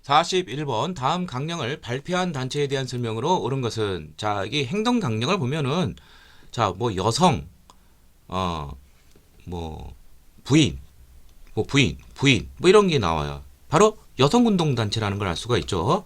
41번 다음 강령을 발표한 단체에 대한 설명으로 옳은 것은 자 이게 행동 강령을 보면은 자 뭐 여성 뭐 부인 부인 뭐 이런 게 나와요. 바로 여성운동단체라는 걸 알 수가 있죠.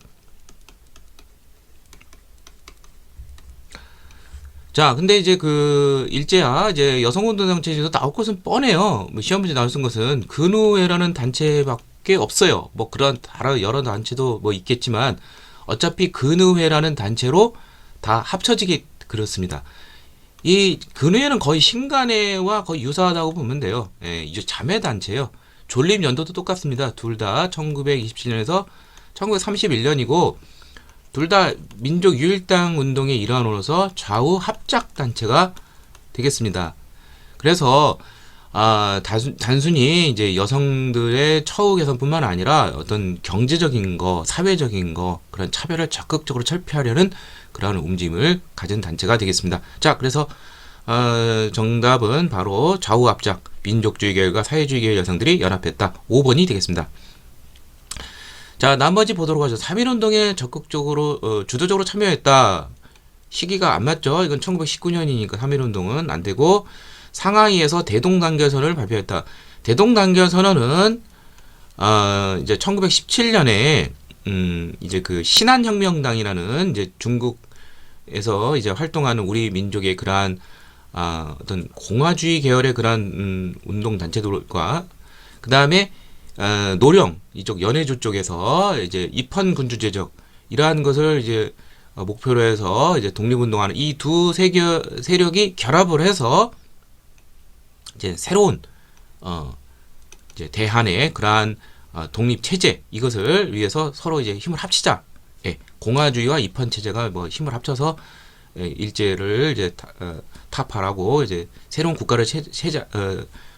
자 근데 이제 그 일제야 이제 여성운동단체에서 나올 것은 뻔해요. 뭐 시험 문제 나올 수 있는 것은 근우회라는 단체밖에 없어요. 뭐 그런 다른 여러 단체도 뭐 있겠지만 어차피 근우회라는 단체로 다 합쳐지게 그렇습니다. 이 근우회는 거의 신간회와 거의 유사하다고 보면 돼요. 예, 이제 자매 단체예요. 존립 연도도 똑같습니다. 둘 다 1927년에서 1931년이고 둘 다 민족 유일당 운동의 일환으로서 좌우 합작 단체가 되겠습니다. 그래서 단순히 이제 여성들의 처우 개선뿐만 아니라 어떤 경제적인 거, 사회적인 거 그런 차별을 적극적으로 철폐하려는 그러한 움직임을 가진 단체가 되겠습니다. 자, 그래서 정답은 바로 좌우 합작 민족주의 계열과 사회주의 계열 여성들이 연합했다. 5번이 되겠습니다. 자, 나머지 보도록 하죠. 3.1운동에 적극적으로 주도적으로 참여했다. 시기가 안 맞죠. 이건 1919년이니까 3.1운동은 안 되고 상하이에서 대동단결선언을 발표했다. 대동단결선언은 이제 1917년에 이제 그 신한혁명당이라는 이제 중국에서 이제 활동하는 우리 민족의 그러한 어떤 공화주의 계열의 그러한 운동 단체들과 그 다음에 노령 이쪽 연해주 쪽에서 이제 입헌 군주 제적 이러한 것을 이제 목표로 해서 이제 독립운동하는 이 두 세력이 결합을 해서 이제 새로운 이제 대한의 그러한 독립 체제 이것을 위해서 서로 이제 힘을 합치자. 예, 공화주의와 입헌 체제가 뭐 힘을 합쳐서 일제를 이제 타파하고 이제 새로운 국가를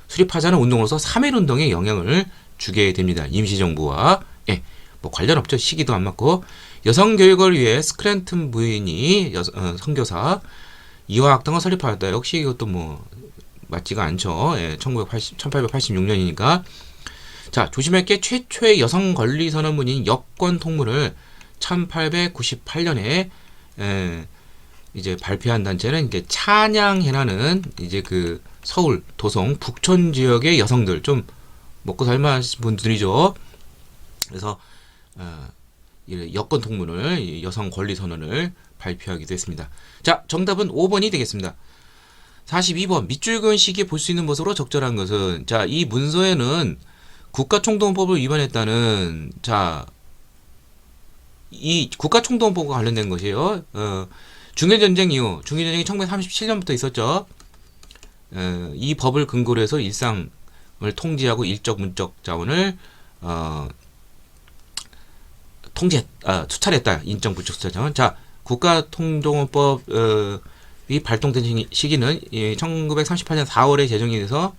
수립하자는 운동으로서 3.1운동에 영향을 주게 됩니다. 임시정부와 예, 뭐 관련 없죠. 시기도 안 맞고 여성 교육을 위해 스크랜튼 부인이 선교사 이화학당을 설립하였다. 역시 이것도 뭐 맞지가 않죠. 예, 1886년이니까 자 조심할 게 최초의 여성 권리 선언문인 여권 통문을 1898년에 이제 발표한 단체는 이제 찬양회라는 이제 그 서울 도성 북촌 지역의 여성들 좀 먹고 살만한 분들이죠. 그래서 여권 통문을 여성 권리 선언을 발표하기도 했습니다. 자 정답은 5번이 되겠습니다. 42번 밑줄그은 시기에 볼 수 있는 것으로 적절한 것은 자 이 문서에는 국가총동원법을 위반했다는 자 이 국가총동원법과 관련된 것이에요. 중일전쟁 이후 중일전쟁이 1937년부터 있었죠. 이 법을 근거로 해서 일상을 통제하고 일적 문적 자원을 수탈했다. 인적 문적 수탈 자원. 자 국가총동원법 이 발동된 시기는 1938년 4월에 제정이 돼서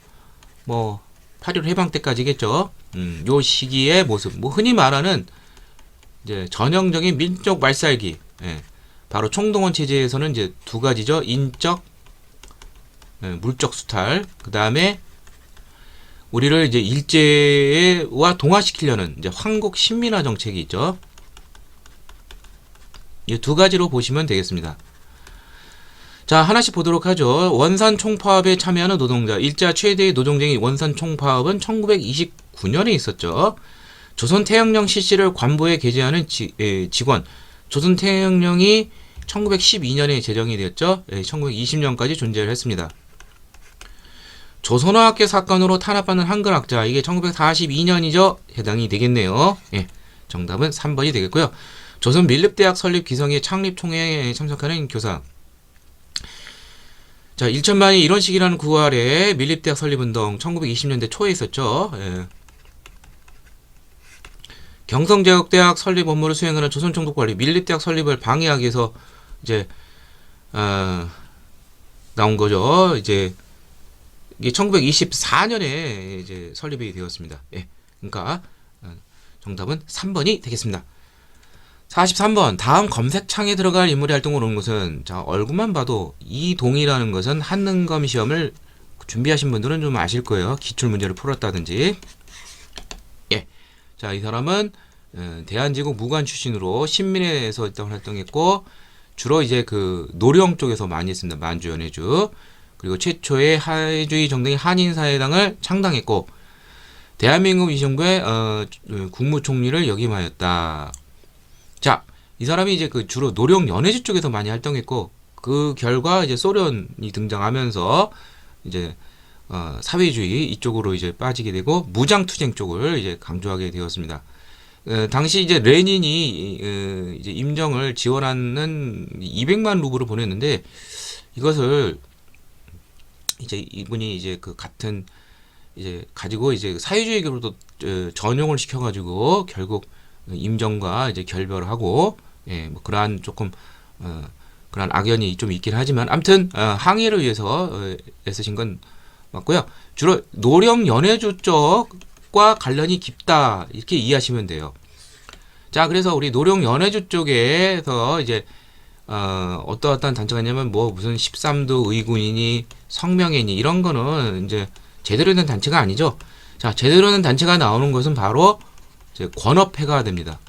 뭐 8.15 해방 때까지겠죠. 요 시기의 모습, 뭐 흔히 말하는 이제 전형적인 민족 말살기. 예, 바로 총동원 체제에서는 이제 두 가지죠. 인적, 물적 수탈. 그 다음에 우리를 이제 일제와 동화시키려는 이제 황국 신민화 정책이 있죠. 이 두 가지로 보시면 되겠습니다. 자 하나씩 보도록 하죠. 원산 총파업에 참여하는 노동자 일자 최대의 노동쟁이 원산 총파업은 1929년에 있었죠. 조선태양령 CC를 관보에 게재하는 직원 조선태양령이 1912년에 제정이 되었죠. 1920년까지 존재를 했습니다. 조선어학계 사건으로 탄압받는 한글학자 이게 1942년이죠. 해당이 되겠네요. 예, 정답은 3번이 되겠고요. 조선민립대학 설립 기성의 창립총회에 참석하는 교사 자, 1천만이 이런 식이라는 구할에 밀립대학 설립운동 1920년대 초에 있었죠. 예. 경성제국대학 설립 업무를 수행하는 조선총독관리 밀립대학 설립을 방해하기 위해서 이제 나온 거죠. 이제 이게 1924년에 이제 설립이 되었습니다. 예. 그러니까 정답은 3번이 되겠습니다. 43번 다음 검색창에 들어갈 인물의 활동을 온 것은 자 얼굴만 봐도 이동이라는 것은 한능검 시험을 준비하신 분들은 좀 아실 거예요. 기출문제를 풀었다든지 예, 자 이 사람은 대한제국 무관 출신으로 신민회에서 일단 활동했고 주로 이제 그 노령 쪽에서 많이 했습니다. 만주 연해주. 그리고 최초의 하주의 정당인 한인사회당을 창당했고 대한민국 위정부의 국무총리를 역임하였다. 자, 이 사람이 이제 그 주로 노령 연해주 쪽에서 많이 활동했고 그 결과 이제 소련이 등장하면서 이제 사회주의 이쪽으로 이제 빠지게 되고 무장투쟁 쪽을 이제 강조하게 되었습니다. 당시 이제 레닌이 이제 임정을 지원하는 200만 루블을 보냈는데 이것을 이제 이분이 이제 그 같은 이제 가지고 이제 사회주의적으로도 전용을 시켜가지고 결국 임정과 이제 결별을 하고 뭐 그러한 조금 그러한 악연이 좀 있긴 하지만 아무튼 항해를 위해서 애쓰신 건 맞고요. 주로 노령 연해주 쪽과 관련이 깊다 이렇게 이해하시면 돼요. 자, 그래서 우리 노령 연해주 쪽에서 이제 어떠한 단체가 있냐면 뭐 무슨 13도 의군이니 성명회니 이런 거는 이제 제대로 된 단체가 아니죠. 자, 제대로 된 단체가 나오는 것은 바로 이제 권업회가 됩니다.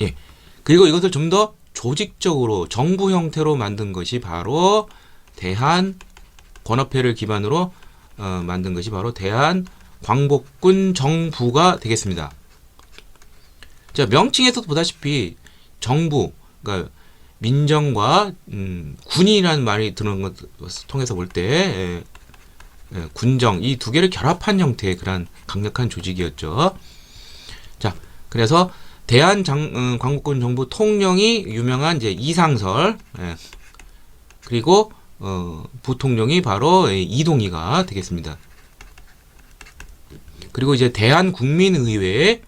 예. 그리고 이것을 좀 더 조직적으로 정부 형태로 만든 것이 바로 대한 권업회를 기반으로 만든 것이 바로 대한 광복군 정부가 되겠습니다. 자, 명칭에서도 보다시피 정부, 그러니까 민정과 군이라는 말이 드는 것을 통해서 볼 때 군정 이 두 개를 결합한 형태의 그런 강력한 조직이었죠. 자, 그래서 대한 광복군 정부 통령이 유명한 이제 이상설, 그리고 부통령이 바로 이동희가 되겠습니다. 그리고 이제 대한국민의회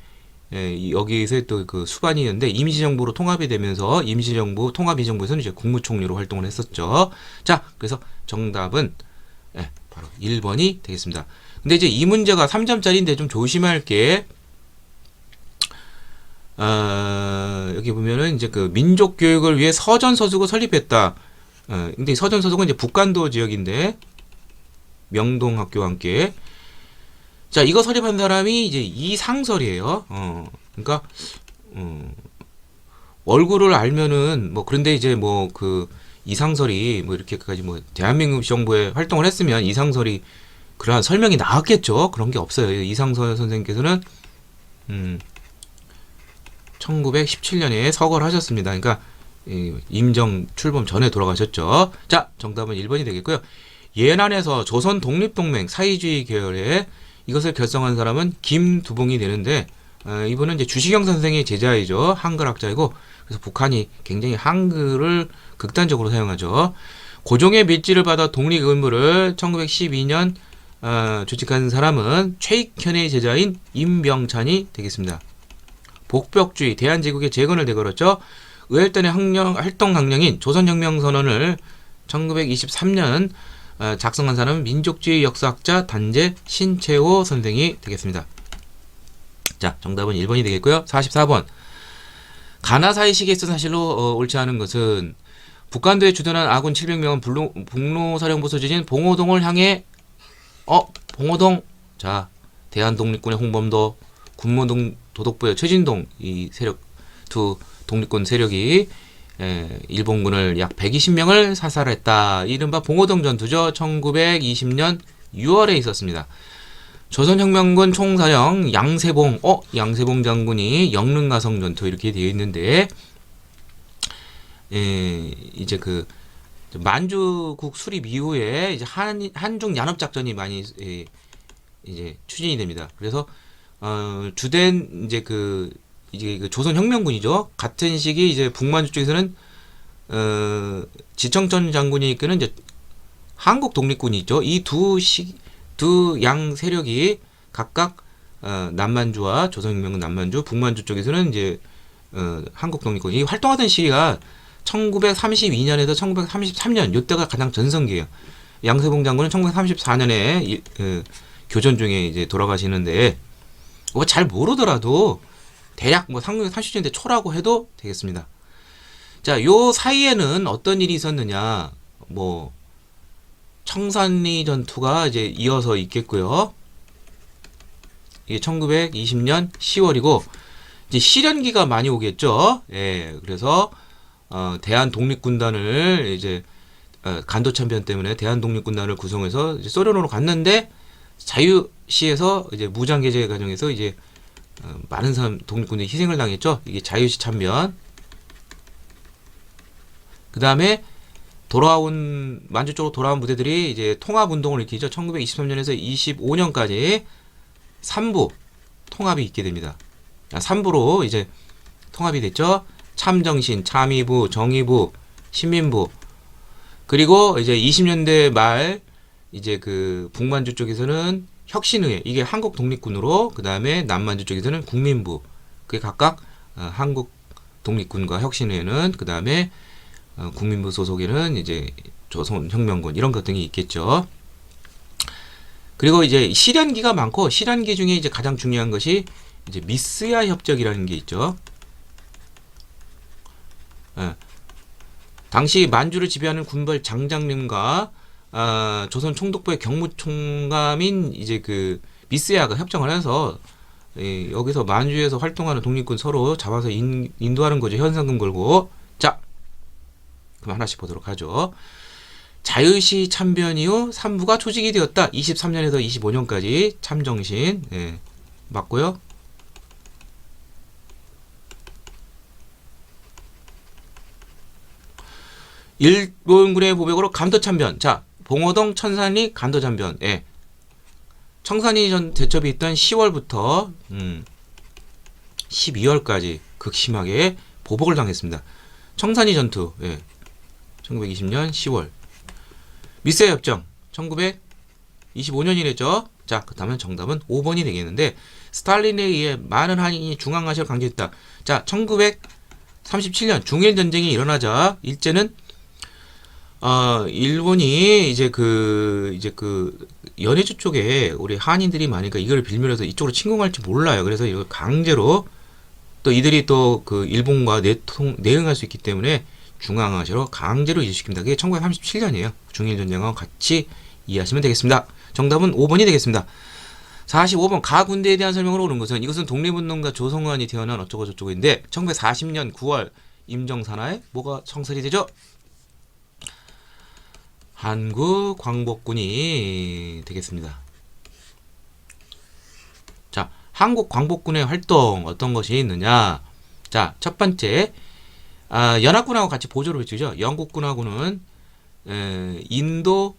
여기에서 또 그 수반이 있는데 임시정부로 통합이 되면서 임시정부 통합이정부에서는 이제 국무총리로 활동을 했었죠. 자, 그래서 정답은 바로 1번이 되겠습니다. 근데 이제 이 문제가 3점짜리인데 좀 조심할 게 여기 보면은 이제 그 민족 교육을 위해 서전서숙을 설립했다. 근데 서전서숙은 이제 북간도 지역인데 명동학교와 함께. 자, 이거 설립한 사람이 이제 이상설이에요. 그러니까 얼굴을 알면은 뭐 그런데 이제 뭐 그 이상설이 뭐 이렇게까지 뭐 대한민국 정부에 활동을 했으면 이상설이 그러한 설명이 나왔겠죠. 그런 게 없어요. 이상설 선생님께서는 1917년에 서거를 하셨습니다. 그러니까 임정 출범 전에 돌아가셨죠. 자, 정답은 1번이 되겠고요. 예난에서 조선 독립동맹 사회주의 계열의 이것을 결성한 사람은 김두봉이 되는데 이분은 이제 주시경 선생의 제자이죠. 한글학자이고 그래서 북한이 굉장히 한글을 극단적으로 사용하죠. 고종의 밀지를 받아 독립의무를 1912년 조직한 사람은 최익현의 제자인 임병찬이 되겠습니다. 복벽주의 대한제국의 재건을 내걸었죠. 의열단의 활동 강령인 조선혁명선언을 1923년 작성한 사람은 민족주의 역사학자 단재 신채호 선생이 되겠습니다. 자, 정답은 1번이 되겠고요. 44번. 가나사의 시기에 있어 사실로 옳지 않은 것은 북한도에 주둔한 아군 700명은 북로사령부 소재진 봉오동을 향해 봉오동. 자, 대한독립군의 홍범도, 군무동 도독부의 최진동 이 세력 두 독립군 세력이 일본군을 약 120명을 사살했다. 이른바 봉오동 전투죠. 1920년 6월에 있었습니다. 조선혁명군 총사령 양세봉 장군이 영릉가성 전투 이렇게 되어 있는데 이제 그 만주국 수립 이후에 이제 한중 양업 작전이 많이 이제 추진이 됩니다. 그래서 주된 이제 그 조선혁명군이죠. 같은 시기 이제 북만주 쪽에서는 지청천 장군이 이끄는 이제 한국 독립군이 있죠. 이 두 양 세력이 각각 남만주와 조선혁명군 남만주, 북만주 쪽에서는 이제 한국 독립군이 활동하던 시기가 1932년에서 1933년 이때가 가장 전성기예요. 양세봉 장군은 1934년에 교전 중에 이제 돌아가시는데 뭐 잘 모르더라도 대략 뭐 30년대 초라고 해도 되겠습니다. 자, 요 사이에는 어떤 일이 있었느냐? 뭐 청산리 전투가 이제 이어서 있겠고요. 이게 1920년 10월이고 이제 실현기가 많이 오겠죠. 예, 그래서 대한 독립군단을 이제 간도참변 때문에 대한 독립군단을 구성해서 이제 소련으로 갔는데 자유시에서 이제 무장개제 과정에서 이제 많은 사람 독립군들이 희생을 당했죠. 이게 자유시 참변. 그 다음에 돌아온 만주 쪽으로 돌아온 부대들이 이제 통합운동을 일으키죠. 1923년에서 25년까지 3부 통합이 있게 됩니다. 3부로 이제 통합이 됐죠. 참정신, 참의부, 정의부, 신민부. 그리고 이제 20년대 말 이제 그 북만주 쪽에서는 혁신의회, 이게 한국 독립군으로, 그 다음에 남만주 쪽에서는 국민부. 그게 각각 한국 독립군과 혁신의회는, 그 다음에 국민부 소속에는 이제 조선혁명군 이런 것 등이 있겠죠. 그리고 이제 실현기가 많고, 실현기 중에 이제 가장 중요한 것이 이제 미스야 협정이라는 게 있죠. 당시 만주를 지배하는 군벌 장장님과 조선 총독부의 경무총감인 이제 그 미스야가 협정을 해서 여기서 만주에서 활동하는 독립군 서로 잡아서 인도하는 거죠. 현상금 걸고. 자, 그럼 하나씩 보도록 하죠. 자유시 참변 이후 3부가 조직이 되었다. 23년에서 25년까지 참정신. 예, 맞고요. 일본군의 보백으로 간도참변. 자, 봉오동 천산리 간도참변. 예. 청산리 전 대첩이 있던 10월부터 12월까지 극심하게 보복을 당했습니다. 청산리 전투. 예. 1920년 10월. 미스야 협정. 1925년이랬죠. 자, 그렇다면 정답은 5번이 되겠는데, 스탈린에 의해 많은 한인이 중앙아시아를 강제했다. 자, 1937년 중일전쟁이 일어나자 일제는 일본이 이제 그 연해주 쪽에 우리 한인들이 많으니까 이걸 빌미로서 이쪽으로 침공할지 몰라요. 그래서 이걸 강제로 또 이들이 또 그 일본과 내응할 수 있기 때문에 중앙아시아로 강제로 이주시킵니다. 그게 1937년이에요. 중일전쟁하고 같이 이해하시면 되겠습니다. 정답은 5번이 되겠습니다. 45번 가군대에 대한 설명으로 오는 것은, 이것은 독립운동가 조성환이 태어난 어쩌고 저쩌고인데 1940년 9월 임정산하에 뭐가 창설이 되죠? 한국광복군이 되겠습니다. 자, 한국광복군의 활동 어떤 것이 있느냐? 자, 첫 번째, 연합군하고 같이 보조를 해주죠. 영국군하고는 인도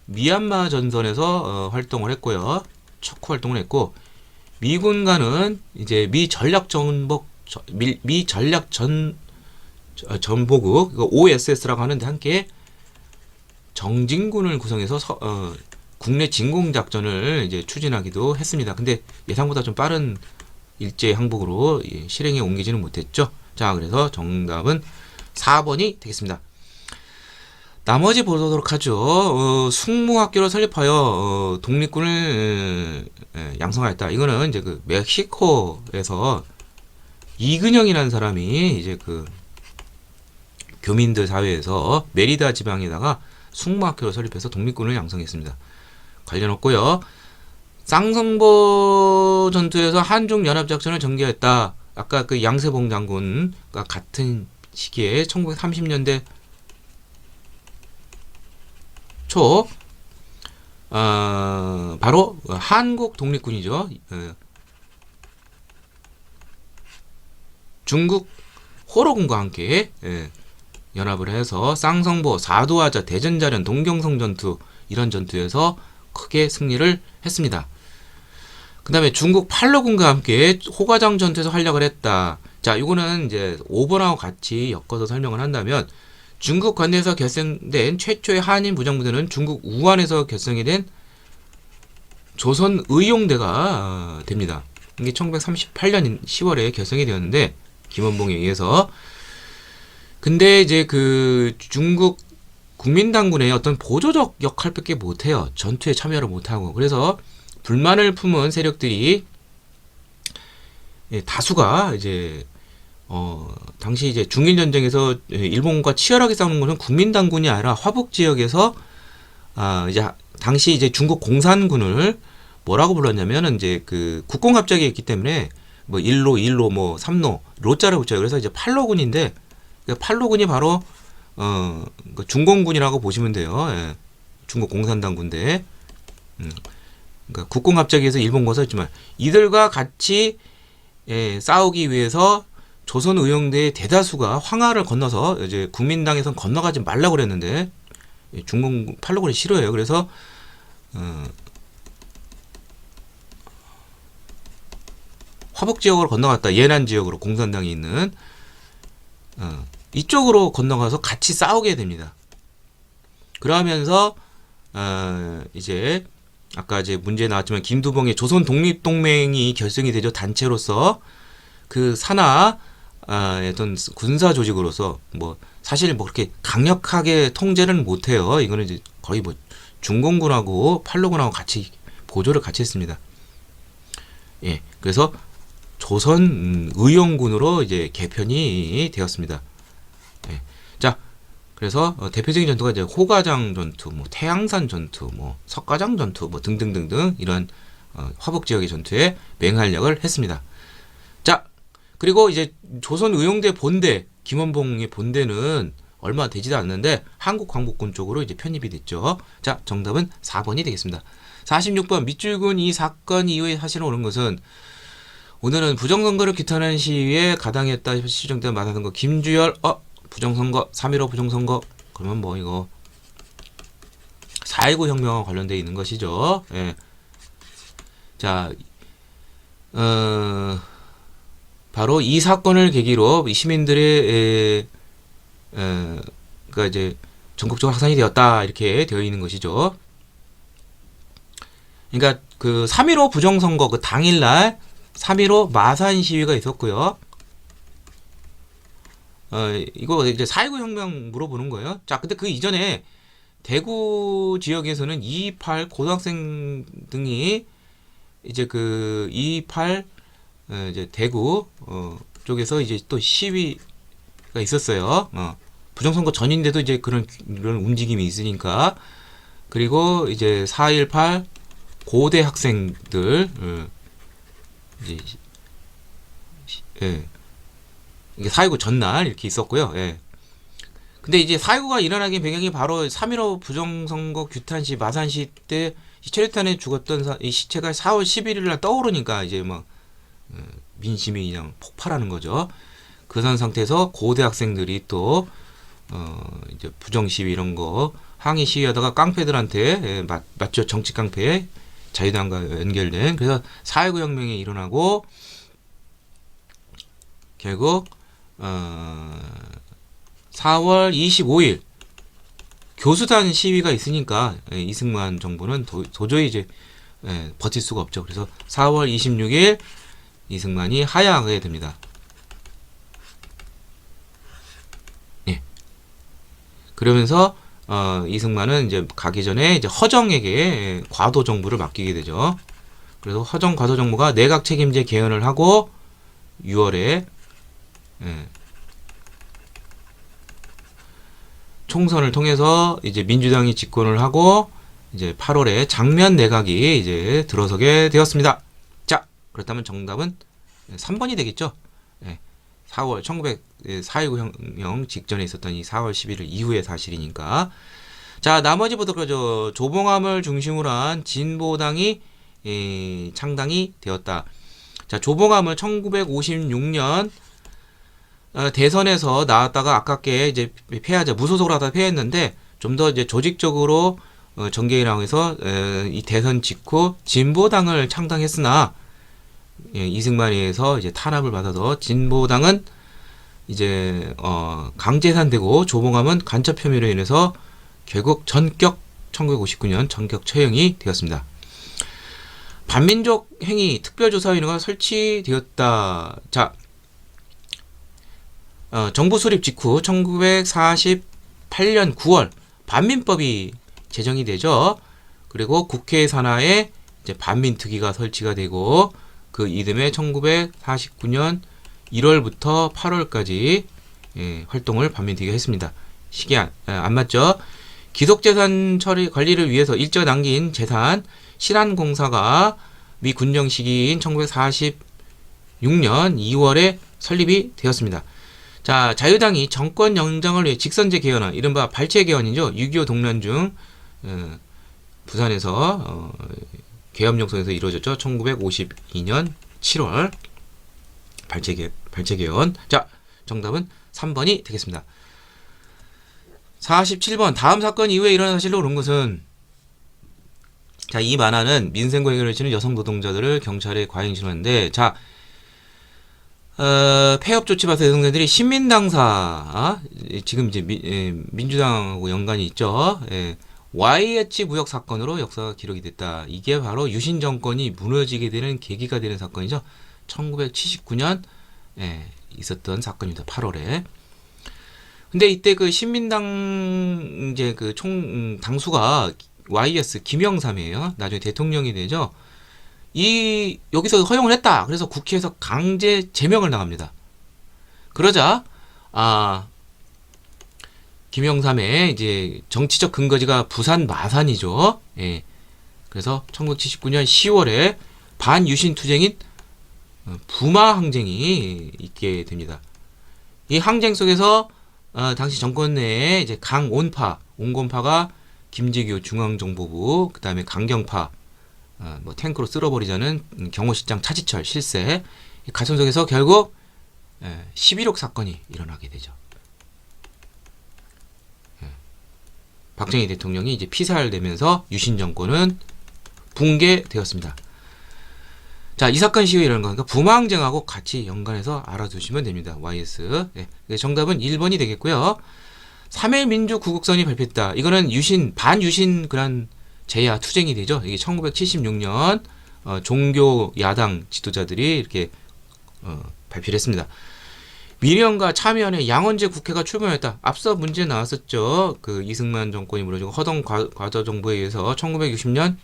미얀마 전선에서 활동을 했고요. 척후 활동을 했고, 미군과는 이제 미 전략 전복국 OSS라고 하는데 함께 정진군을 구성해서 국내 진공작전을 이제 추진하기도 했습니다. 근데 예상보다 좀 빠른 일제 항복으로 실행에 옮기지는 못했죠. 자, 그래서 정답은 4번이 되겠습니다. 나머지 보도록 하죠. 숙무학교를 설립하여 독립군을 양성하였다. 이거는 이제 그 멕시코에서 이근영이라는 사람이 이제 그 교민들 사회에서 메리다 지방에다가 숙무학교를 설립해서 독립군을 양성했습니다. 관련 없고요. 쌍성보 전투에서 한중 연합작전을 전개했다. 아까 그 양세봉 장군과 같은 시기에 1930년대 초 바로 한국 독립군이죠. 중국 호로군과 함께 연합을 해서 쌍성보, 사도하자, 대전자련, 동경성 전투 이런 전투에서 크게 승리를 했습니다. 그 다음에 중국 팔로군과 함께 호가장 전투에서 활약을 했다. 자, 이거는 이제 5번하고 같이 엮어서 설명을 한다면, 중국 관내에서 결성된 최초의 한인 무장부대는 중국 우한에서 결성이 된 조선의용대가 됩니다. 이게 1938년 10월에 결성이 되었는데, 김원봉에 의해서. 근데 이제 그 중국 국민당군의 어떤 보조적 역할밖에 못해요. 전투에 참여를 못하고. 그래서 불만을 품은 세력들이 다수가 이제 당시 이제 중일전쟁에서 일본과 치열하게 싸우는 것은 국민당군이 아니라 화북 지역에서 이제 당시 이제 중국 공산군을 뭐라고 불렀냐면은 이제 그 국공갑작이 있기 때문에 뭐 1로, 2로, 뭐 3로, 로자를 붙여요. 그래서 이제 팔로군인데 팔로군이 바로 그 중공군이라고 보시면 돼요. 예. 중국 공산당 군대. 그러니까 국공갑작에서 일본과 썼지만 이들과 같이 싸우기 위해서 조선 의용대의 대다수가 황하를 건너서 이제 국민당에선 건너가지 말라고 그랬는데 중공 팔로군이 싫어해요. 그래서 화북 지역으로 건너갔다. 예난 지역으로 공산당이 있는 이쪽으로 건너가서 같이 싸우게 됩니다. 그러면서 이제 아까 이제 문제 나왔지만 김두봉의 조선 독립동맹이 결성이 되죠. 단체로서 그 산하 어떤 군사 조직으로서 뭐 사실 뭐 그렇게 강력하게 통제는 못해요. 이거는 이제 거의 뭐 중공군하고 팔로군하고 같이 보조를 같이 했습니다. 예, 그래서 조선 의용군으로 이제 개편이 되었습니다. 예, 자, 그래서 대표적인 전투가 이제 호가장 전투, 뭐 태양산 전투, 뭐 석가장 전투, 뭐 등등등등 이런 화북 지역의 전투에 맹활약을 했습니다. 자, 그리고 이제 조선 의용대 본대, 김원봉의 본대는 얼마 되지도 않는데 한국 광복군 쪽으로 이제 편입이 됐죠. 자, 정답은 4번이 되겠습니다. 46번 밑줄근 이 사건 이후에 사실은 옳은 것은 오늘은 부정선거를 규탄하는 시위에 가당했다 시정된 만화선거 김주열 부정선거 3.15 부정선거 그러면 뭐 이거 4.19 혁명과 관련되어 있는 것이죠. 예. 자, 바로 이 사건을 계기로 시민들의 그러니까 이제 전국적으로 확산이 되었다 이렇게 되어 있는 것이죠. 그러니까 그 3.15 부정선거 그 당일날 3.15 마산 시위가 있었고요. 이거 이제 4.19 혁명 물어보는 거예요. 자, 근데 그 이전에 대구 지역에서는 228 고등학생 등이 이제 그 228 이제 대구 쪽에서 이제 또 시위가 있었어요. 부정선거 전인데도 이제 그런 움직임이 있으니까. 그리고 이제 4.18 고대 학생들 이제 예. 이게 4.19 전날 이렇게 있었고요. 예. 근데 이제 4.19가 일어나긴 배경이 바로 3.15 부정선거 규탄시 마산시 때 최루탄에 죽었던 이 시체가 4월 11일 날 떠오르니까 이제 막 민심이 그냥 폭발하는 거죠. 그런 상태에서 고대 학생들이 또 이제 부정 시위 이런 거 항의 시위하다가 깡패들한테 맞죠. 정치 깡패 자유당과 연결된 그래서 4.19 혁명이 일어나고 결국 4월 25일 교수단 시위가 있으니까 이승만 정부는 도저히 이제 버틸 수가 없죠. 그래서 4월 26일 이승만이 하야하게 됩니다. 예. 그러면서 이승만은 이제 가기 전에 이제 허정에게 과도 정부를 맡기게 되죠. 그래서 허정 과도 정부가 내각 책임제 개헌을 하고 6월에 총선을 통해서 이제 민주당이 집권을 하고 이제 8월에 장면 내각이 이제 들어서게 되었습니다. 자, 그렇다면 정답은 3번이 되겠죠. 4월 4.19 혁명 직전에 있었던 이 4월 11일 이후의 사실이니까. 자, 나머지 보도록 하죠. 조봉암을 중심으로 한 진보당이 창당이 되었다. 자, 조봉암을 1956년 대선에서 나왔다가 아깝게 이제 패하자 무소속으로 하다 패했는데 좀 더 이제 조직적으로 정계인하고 해서 이 대선 직후 진보당을 창당했으나 이승만에 의해서 이제 탄압을 받아서 진보당은 이제 강제산되고 조봉암은 간첩 혐의로 인해서 결국 전격 1959년 전격 처형이 되었습니다. 반민족 행위 특별조사위원회가 설치되었다. 자, 정부 수립 직후 1948년 9월 반민법이 제정이 되죠. 그리고 국회 산하에 이제 반민특위가 설치가 되고 그 이듬해 1949년 1월부터 8월까지 활동을 반민특위가 했습니다. 시기 안 맞죠? 기속재산 처리 관리를 위해서 일정 남긴 재산 신한공사가 미 군정 시기인 1946년 2월에 설립이 되었습니다. 자, 자유당이 정권 연장을 위해 직선제 개헌안, 이른바 발췌 개헌이죠. 6.25 동란 중 부산에서 계엄령성에서 이루어졌죠. 1952년 7월 발췌 개헌. 자, 정답은 3번이 되겠습니다. 47번 다음 사건 이후에 일어난 사실로 옳은 것은, 자, 이 만화는 민생고 해결을 치는 여성 노동자들을 경찰에 과잉 신고하는데, 자, 폐업 조치 받은 여성들이 신민당사, 지금 이제 민주당하고 연관이 있죠. YH 무역 사건으로 역사가 기록이 됐다. 이게 바로 유신 정권이 무너지게 되는 계기가 되는 사건이죠. 1979년 있었던 사건입니다. 8월에. 근데 이때 그 신민당 이제 그 당수가 YS 김영삼이에요. 나중에 대통령이 되죠. 여기서 허용을 했다. 그래서 국회에서 강제 제명을 나갑니다. 그러자 김영삼의 이제 정치적 근거지가 부산 마산이죠. 그래서 1979년 10월에 반유신 투쟁인 부마 항쟁이 있게 됩니다. 이 항쟁 속에서 당시 정권 내에 이제 강온파, 온건파가 김재규 중앙정보부, 그 다음에 강경파, 뭐 탱크로 쓸어버리자는 경호실장 차지철 실세, 가슴 속에서 결국 11.6 사건이 일어나게 되죠. 박정희 대통령이 이제 피살되면서 유신 정권은 붕괴되었습니다. 자, 이 사건 시위에 일어난 거니까 부마항쟁하고 같이 연관해서 알아두시면 됩니다. YS. 정답은 1번이 되겠고요. 3.1 민주구국선이 발표했다. 이거는 반유신 그런 제야 투쟁이 되죠. 이게 1976년 종교 야당 지도자들이 이렇게 발표를 했습니다. 민의원과 참여연의 양원제 국회가 출범했다. 앞서 문제 나왔었죠. 그 이승만 정권이 무너지고 허동 과저 정부에 의해서 1960년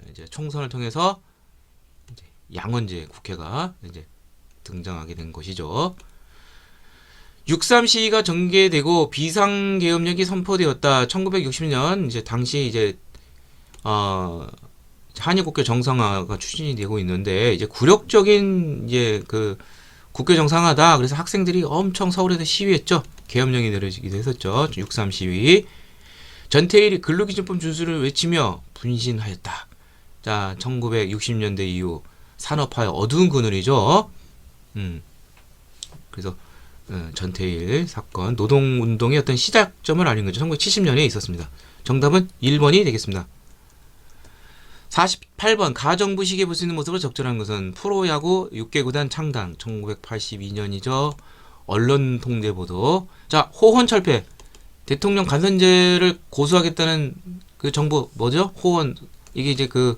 이제 총선을 통해서 이제 양원제 국회가 이제 등장하게 된 것이죠. 6.3 시위가 전개되고 비상계엄령이 선포되었다. 1960년 이제 당시 이제 한일국교 정상화가 추진이 되고 있는데, 이제 굴욕적인 이제 그 국교 정상화다. 그래서 학생들이 엄청 서울에서 시위했죠. 계엄령이 내려지기도 했었죠. 6.3 시위. 전태일이 근로기준법 준수를 외치며 분신하였다. 자, 1960년대 이후 산업화의 어두운 그늘이죠. 그래서 전태일 사건, 노동운동의 어떤 시작점을 알린 거죠. 1970년에 있었습니다. 정답은 1번이 되겠습니다. 48번 가정부 시기에 볼 수 있는 모습으로 적절한 것은 프로야구 6개 구단 창단 1982년이죠. 언론 통제 보도. 자, 호헌 철폐. 대통령 간선제를 고수하겠다는 그 정부 뭐죠? 호헌. 이게 이제 그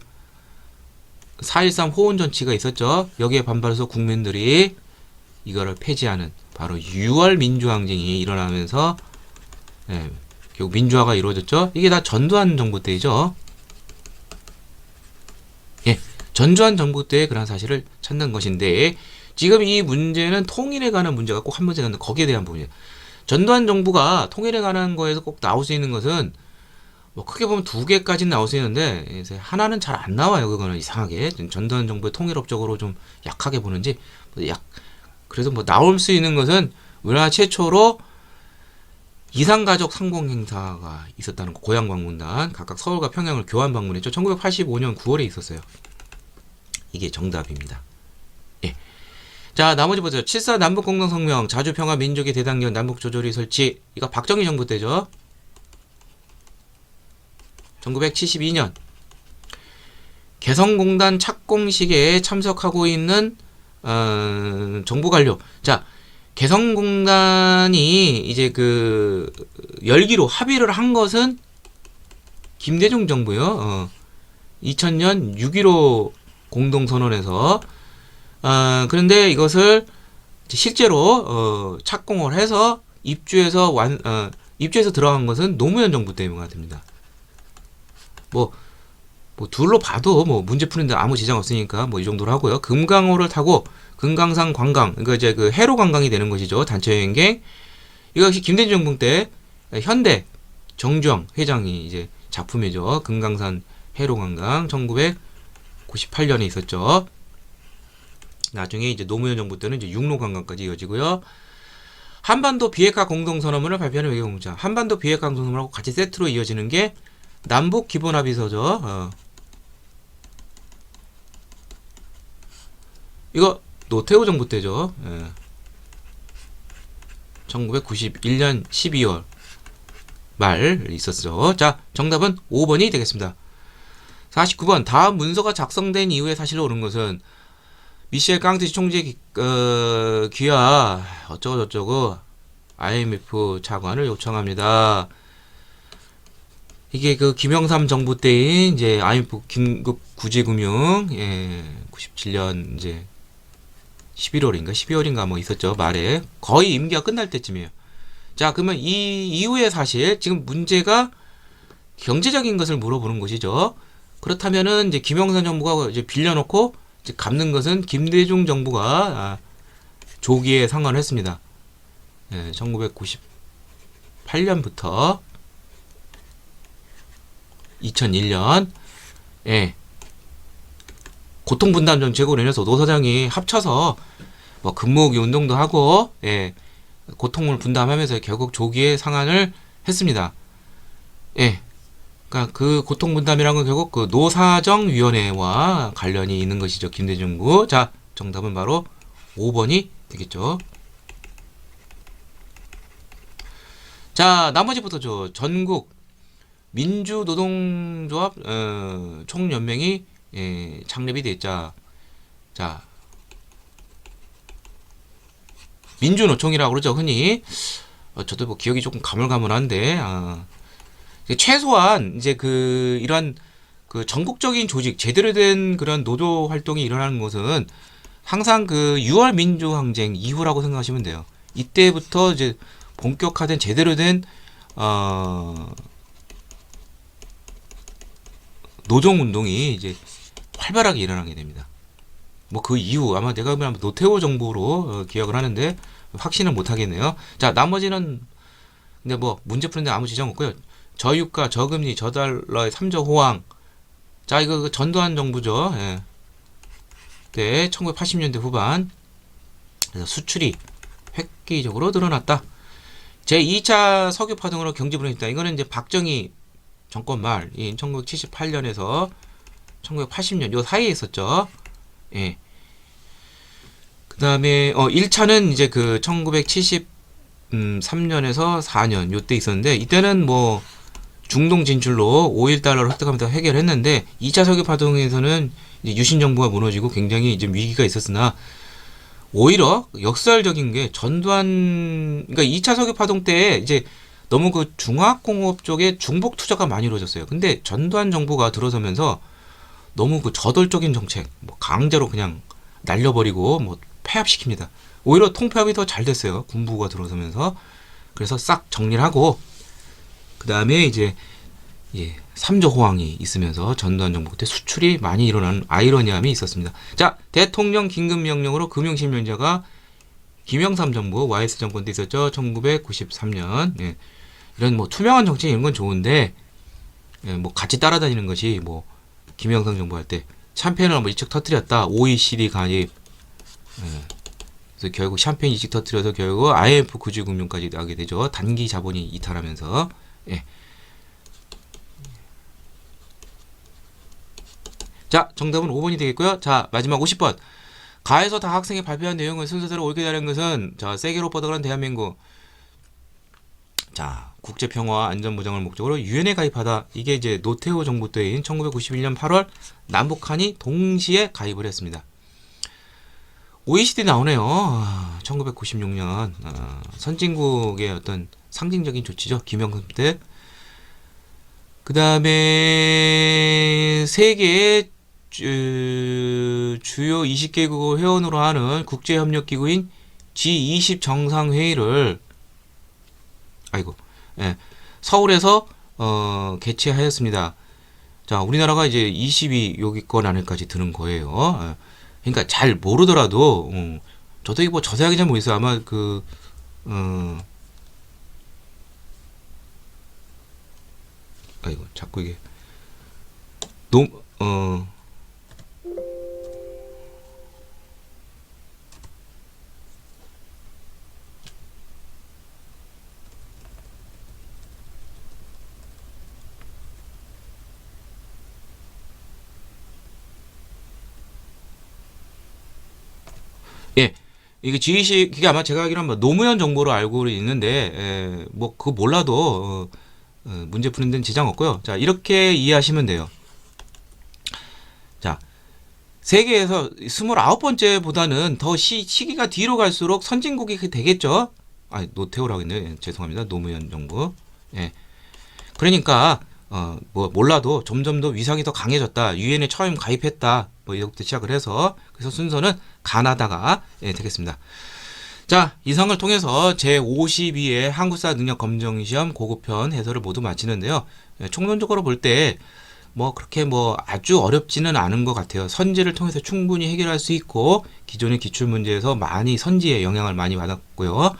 4.13 호헌 정치가 있었죠. 여기에 반발해서 국민들이 이거를 폐지하는 바로 6월 민주항쟁이 일어나면서 결국 민주화가 이루어졌죠. 이게 다 전두환 정부 때이죠. 전두환 정부 때의 그런 사실을 찾는 것인데, 지금 이 문제는 통일에 관한 문제가 꼭 한 문제 나는데 거기에 대한 부분이에요. 전두환 정부가 통일에 관한 거에서 꼭 나올 수 있는 것은 뭐 크게 보면 2개까지는 나올 수 있는데 하나는 잘 안 나와요. 그거는 이상하게 전두환 정부의 통일업적으로 좀 약하게 보는지 그래서 뭐 나올 수 있는 것은 우리나라 최초로 이산가족 상봉행사가 있었다는 거. 고향방문단 각각 서울과 평양을 교환 방문했죠. 1985년 9월에 있었어요. 이게 정답입니다. 자, 나머지 보세요. 7.4 남북공동성명, 자주평화 민족의 대당연 남북조조리 설치. 이거 박정희 정부 때죠. 1972년 개성공단 착공식에 참석하고 있는 정부 관료. 자, 개성공단이 이제 그 열기로 합의를 한 것은 김대중 정부요. 2000년 6.15 공동선언에서 그런데 이것을 실제로 착공을 해서 입주해서 들어간 것은 노무현 정부 때문에 됩니다. 뭐 둘로 봐도 뭐 문제 푸는데 아무 지장 없으니까 뭐 이 정도로 하고요. 금강호를 타고 금강산 관광, 그러니까 이제 그 해로 관광이 되는 것이죠. 단체 여행객. 이거 역시 김대중 정부 때 현대 정주영 회장이 이제 작품이죠. 금강산 해로관광 1998년에 있었죠. 나중에 이제 노무현 정부 때는 이제 육로관광까지 이어지고요. 한반도 비핵화 공동선언문을 발표하는 외교공장. 한반도 비핵화 공동선언문하고 같이 세트로 이어지는 게 남북 기본합의서죠. 이거 노태우 정부 때죠. 1991년 12월 말 있었죠. 자, 정답은 5번이 되겠습니다. 49번. 다음 문서가 작성된 이후에 사실로 오른 것은 미셸 깡트시 총재 귀하 어쩌고저쩌고 IMF 차관을 요청합니다. 이게 그 김영삼 정부 때인 이제 IMF 긴급 구제금융 97년 이제 12월인가 뭐 있었죠. 말에 거의 임기가 끝날 때쯤이에요. 자, 그러면 이 이후의 사실 지금 문제가 경제적인 것을 물어보는 것이죠. 그렇다면은 이제 김영삼 정부가 이제 빌려놓고 이제 갚는 것은 김대중 정부가 조기에 상환을 했습니다. 1998년부터 2001년 고통분담 정책으로 인해서 노사장이 합쳐서 뭐 근무기 운동도 하고 고통을 분담하면서 결국 조기에 상환을 했습니다. 그러니까 그 고통분담이라는 건 결국 그 노사정위원회와 관련이 있는 것이죠. 김대중 정부. 자, 정답은 바로 5번이 되겠죠. 자, 나머지부터죠. 전국 민주노동조합 총연맹이 창립이 됐자. 자, 민주노총이라고 그러죠, 흔히. 저도 뭐 기억이 조금 가물가물한데, 최소한 이제 그 이러한 그 전국적인 조직, 제대로 된 그런 노조 활동이 일어나는 것은 항상 그 6월 민주항쟁 이후라고 생각하시면 돼요. 이때부터 이제 본격화된 제대로 된 노동운동이 이제 활발하게 일어나게 됩니다. 뭐 그 이후 아마 내가 보면 노태우 정부로 기억을 하는데 확신은 못 하겠네요. 자, 나머지는 근데 뭐 문제 푸는데 아무 지장 없고요. 저유가, 저금리, 저달러의 3조 호황. 자, 이거 그 전두환 정부죠. 네, 1980년대 후반. 그래서 수출이 획기적으로 늘어났다. 제2차 석유 파동으로 경제 불황이 있다. 이거는 이제 박정희 정권 말인 1978년에서 1980년 요 사이에 있었죠. 그 다음에 1차는 이제 그 1973년에서 4년 요때 있었는데 이때는 뭐 중동 진출로 5.1달러를 획득하면서 해결했는데 2차 석유 파동에서는 이제 유신 정부가 무너지고 굉장히 이제 위기가 있었으나 오히려 역설적인 게 전두환 그러니까 2차 석유 파동 때 이제 너무 그 중화공업 쪽에 중복 투자가 많이 이루어졌어요. 근데 전두환 정부가 들어서면서 너무 그 저돌적인 정책, 뭐 강제로 그냥 날려버리고 뭐 폐합시킵니다. 오히려 통폐합이 더 잘 됐어요. 군부가 들어서면서. 그래서 싹 정리를 하고 그 다음에 이제 3조 호황이 있으면서 전두환 정부 때 수출이 많이 일어나는 아이러니함이 있었습니다. 자, 대통령 긴급명령으로 금융실명제가 김영삼 정부 YS 정권 때 있었죠. 1993년. 이런 뭐 투명한 정책 이런 건 좋은데 뭐 같이 따라다니는 것이 뭐 김영삼 정부 할 때 샴페인을 뭐 이쪽 터뜨렸다. OECD 가입. 그래서 결국 샴페인 이직 터뜨려서 결국 IMF 구제금융까지 나게 되죠. 단기 자본이 이탈하면서. 자, 정답은 5번이 되겠고요. 자, 마지막 50번. 가에서 다 학생이 발표한 내용을 순서대로 옳게 다른 것은 자, 세계로 뻗어가는 대한민국. 자, 국제평화와 안전보장을 목적으로 유엔에 가입하다. 이게 이제 노태우 정부 때인 1991년 8월 남북한이 동시에 가입을 했습니다. OECD 나오네요. 1996년 선진국의 어떤 상징적인 조치죠. 김영삼 때. 그 다음에 세계의 주요 20개국 회원으로 하는 국제협력기구인 G20 정상회의를 서울에서 개최하였습니다. 자, 우리나라가 이제 22위권 안에까지 드는 거예요. 그러니까 잘 모르더라도 저도 이거 뭐 자세하게 잘 모르겠어요. 아마 그 아이고 자꾸 이게 너무 예. 이게 지휘식 이게 아마 제가 알기로는 뭐 노무현 정보로 알고 있는데 뭐 그거 몰라도 문제 푸는 데는 지장 없고요. 자, 이렇게 이해하시면 돼요. 자, 세계에서 29번째보다는 더 시기가 뒤로 갈수록 선진국이 되겠죠. 아, 노태우라고 했네. 죄송합니다. 노무현 정부. 예. 그러니까 뭐 몰라도 점점 더 위상이 더 강해졌다. 유엔에 처음 가입했다. 뭐 이렇게 시작을 해서 그래서 순서는 가나다가 되겠습니다. 자, 이상을 통해서 제52회 한국사 능력 검정 시험 고급편 해설을 모두 마치는데요. 총론적으로 볼 때 뭐 그렇게 뭐 아주 어렵지는 않은 것 같아요. 선지를 통해서 충분히 해결할 수 있고 기존의 기출 문제에서 많이 선지에 영향을 많이 받았고요.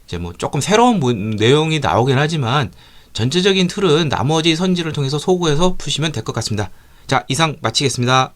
이제 뭐 조금 새로운 내용이 나오긴 하지만 전체적인 틀은 나머지 선지를 통해서 소구해서 푸시면 될 것 같습니다. 자, 이상 마치겠습니다.